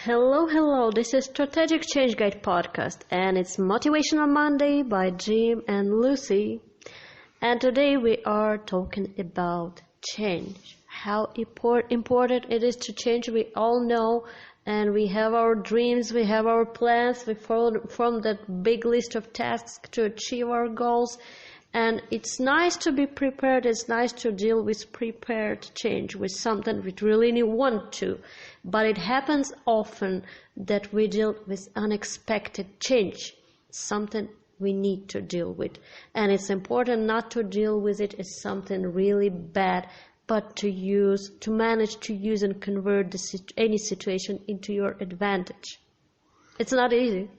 Hello, hello. This is Strategic Change Guide podcast, and it's Motivational Monday by Jim and Lucy. And today we are talking about change. How important it is to change, we all know, and we have our dreams, we have our plans, we form that big list of tasks to achieve our goals. And it's nice to be prepared, it's nice to deal with prepared change, with something we really want to. But it happens often that we deal with unexpected change, something we need to deal with. And it's important not to deal with it as something really bad, but to manage to use and convert any situation into your advantage. It's not easy.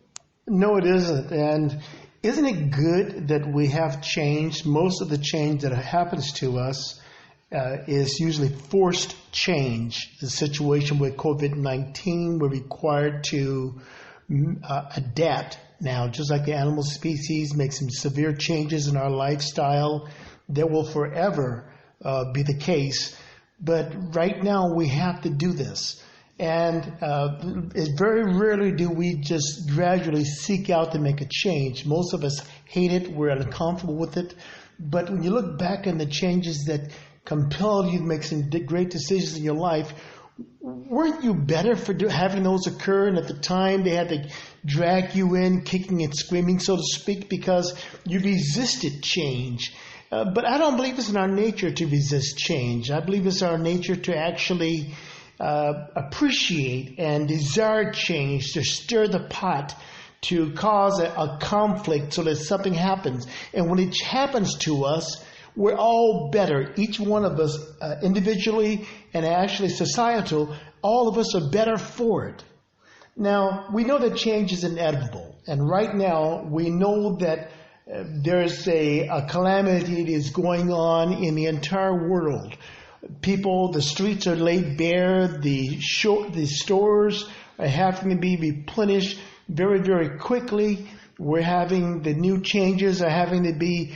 No, it isn't. And isn't it good that we have change? Most of the change that happens to us is usually forced change. The situation with COVID-19, we're required to adapt now, just like the animal species, make some severe changes in our lifestyle that will forever be the case. But right now we have to do this. And very rarely do we just gradually seek out to make a change. Most of us hate it. We're uncomfortable with it. But when you look back on the changes that compelled you to make some great decisions in your life, weren't you better for having those occur? And at the time, they had to drag you in, kicking and screaming, so to speak, because you resisted change. But I don't believe it's in our nature to resist change. I believe it's our nature to actually appreciate and desire change, to stir the pot, to cause a conflict so that something happens. And when it happens to us, we're all better. Each one of us, individually and actually societal, all of us are better for it. Now, we know that change is inevitable. And right now, we know that there's a calamity that is going on in the entire world. People, the streets are laid bare. The stores are having to be replenished very, very quickly. We're having the new changes are having to be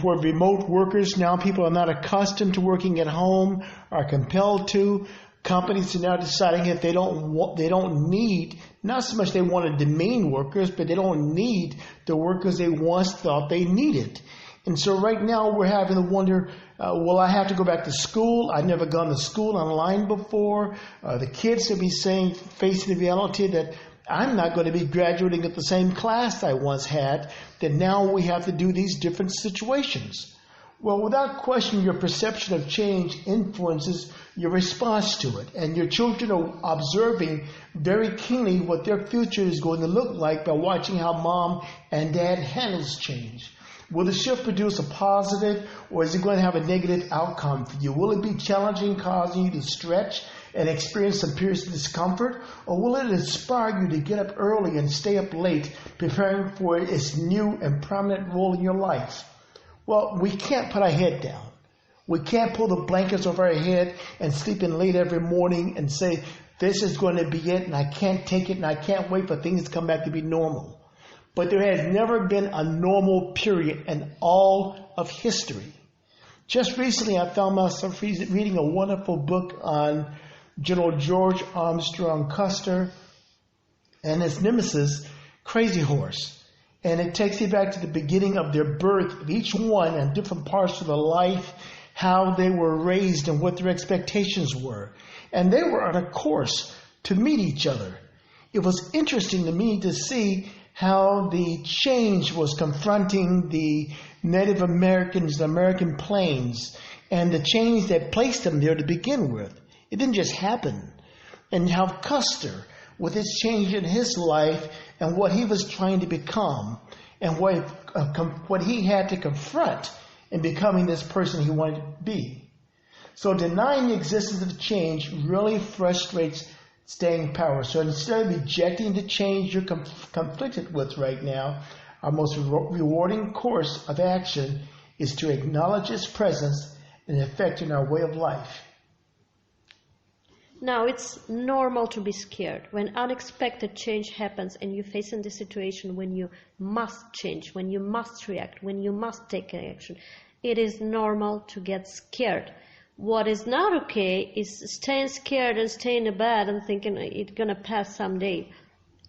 for remote workers. Now people are not accustomed to working at home, are compelled to. Companies are now deciding if they don't need, not so much they want to demean workers, but they don't need the workers they once thought they needed. And so right now we're having to wonder, will I have to go back to school? I've never gone to school online before. The kids will be facing the reality that I'm not going to be graduating at the same class I once had, that now we have to do these different situations. Well, without question, your perception of change influences your response to it. And your children are observing very keenly what their future is going to look like by watching how mom and dad handles change. Will the shift produce a positive, or is it going to have a negative outcome for you? Will it be challenging, causing you to stretch and experience some periods of discomfort? Or will it inspire you to get up early and stay up late, preparing for its new and prominent role in your life? Well, we can't put our head down. We can't pull the blankets over our head and sleep in late every morning and say, this is going to be it, and I can't take it, and I can't wait for things to come back to be normal. But there has never been a normal period in all of history. Just recently, I found myself reading a wonderful book on General George Armstrong Custer and his nemesis, Crazy Horse. And it takes you back to the beginning of their birth, of each one and different parts of their life, how they were raised and what their expectations were. And they were on a course to meet each other. It was interesting to me to see how the change was confronting the Native Americans, the American plains, and the change that placed them there to begin with. It didn't just happen. And how Custer, with his change in his life and what he was trying to become, and what he had to confront in becoming this person he wanted to be. So denying the existence of change really frustrates staying power. So instead of rejecting the change you're conflicted with right now, our most rewarding course of action is to acknowledge its presence and effect in our way of life. Now, it's normal to be scared when unexpected change happens and you face in this situation when you must change, when you must react, when you must take action. It is normal to get scared. What is not okay is staying scared and staying in bed and thinking it's gonna pass someday.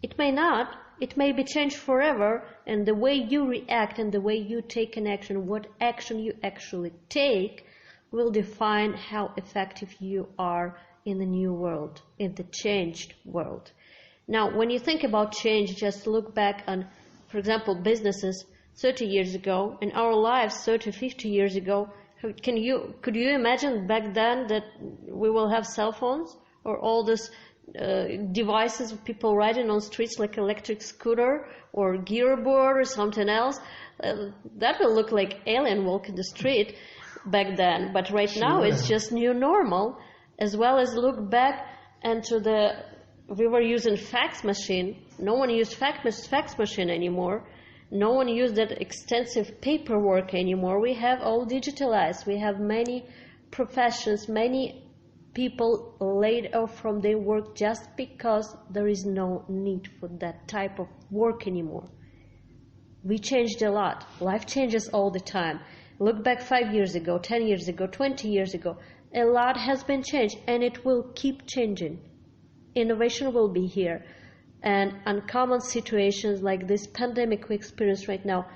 It may not. It may be changed forever, and the way you react and the way you take an action, what action you actually take, will define how effective you are in the new world, in the changed world. Now, when you think about change, just look back on, for example, businesses 30 years ago, and our lives 30, 50 years ago. Could you imagine back then that we will have cell phones or all these devices of people riding on streets like electric scooter or gearboard or something else? That will look like alien walking the street back then. But right now it's just new normal, as well as look back into we were using fax machine. No one used fax machine anymore. No one used that extensive paperwork anymore. We have all digitalized. We have many professions, many people laid off from their work just because there is no need for that type of work anymore. We changed a lot. Life changes all the time. Look back 5 years ago, 10 years ago, 20 years ago. A lot has been changed, and it will keep changing. Innovation will be here. And uncommon situations like this pandemic we experience right now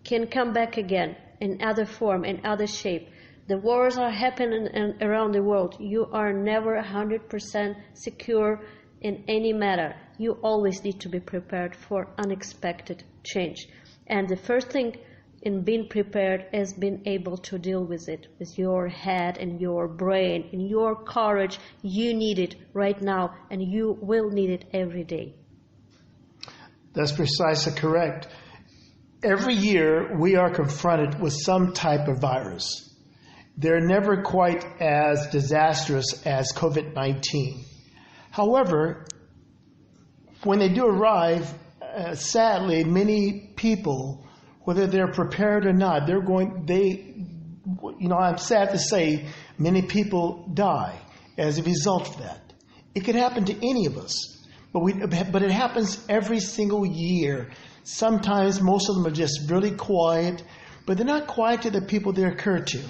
can come back again in other form, in other shape. The wars are happening around the world. You are never 100% secure in any matter. You always need to be prepared for unexpected change. And the first thing in being prepared is being able to deal with it with your head and your brain and your courage. You need it right now, and you will need it every day. That's precisely correct. Every year we are confronted with some type of virus. They're never quite as disastrous as COVID-19. However, when they do arrive, sadly, many people, whether they're prepared or not, I'm sad to say, many people die as a result of that. It could happen to any of us. But it happens every single year. Sometimes most of them are just really quiet, but they're not quiet to the people they occur to.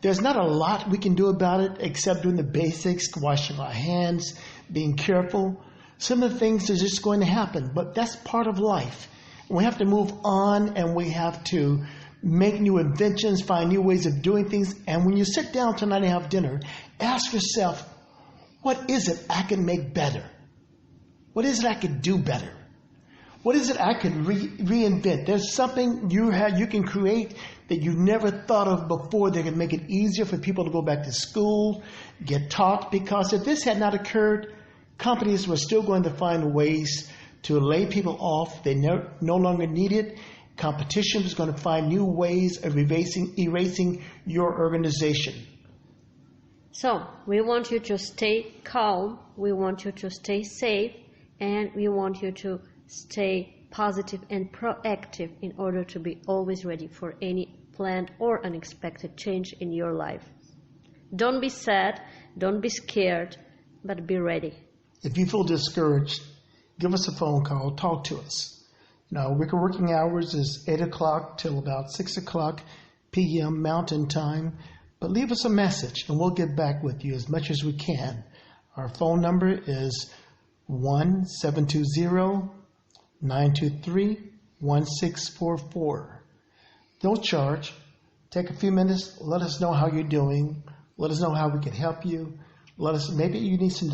There's not a lot we can do about it except doing the basics, washing our hands, being careful. Some of the things are just going to happen, but that's part of life. We have to move on, and we have to make new inventions, find new ways of doing things. And when you sit down tonight and have dinner, ask yourself, what is it I can make better? What is it I could do better? What is it I could reinvent? There's something you can create that you never thought of before that can make it easier for people to go back to school, get taught. Because if this had not occurred, companies were still going to find ways to lay people off. They no longer need it. Competition is going to find new ways of erasing your organization. So we want you to stay calm. We want you to stay safe. And we want you to stay positive and proactive in order to be always ready for any planned or unexpected change in your life. Don't be sad, don't be scared, but be ready. If you feel discouraged, give us a phone call, talk to us. Now, working hours is 8 o'clock till about 6 o'clock p.m. Mountain Time, but leave us a message and we'll get back with you as much as we can. Our phone number is 1-720-923-1644. Don't charge. Take a few minutes. Let us know how you're doing. Let us know how we can help you. Maybe you need some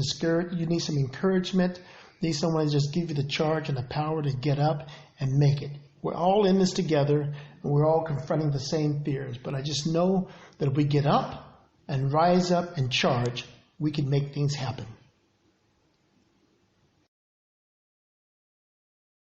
encouragement. Need someone to just give you the charge and the power to get up and make it. We're all in this together, and we're all confronting the same fears. But I just know that if we get up and rise up and charge, we can make things happen.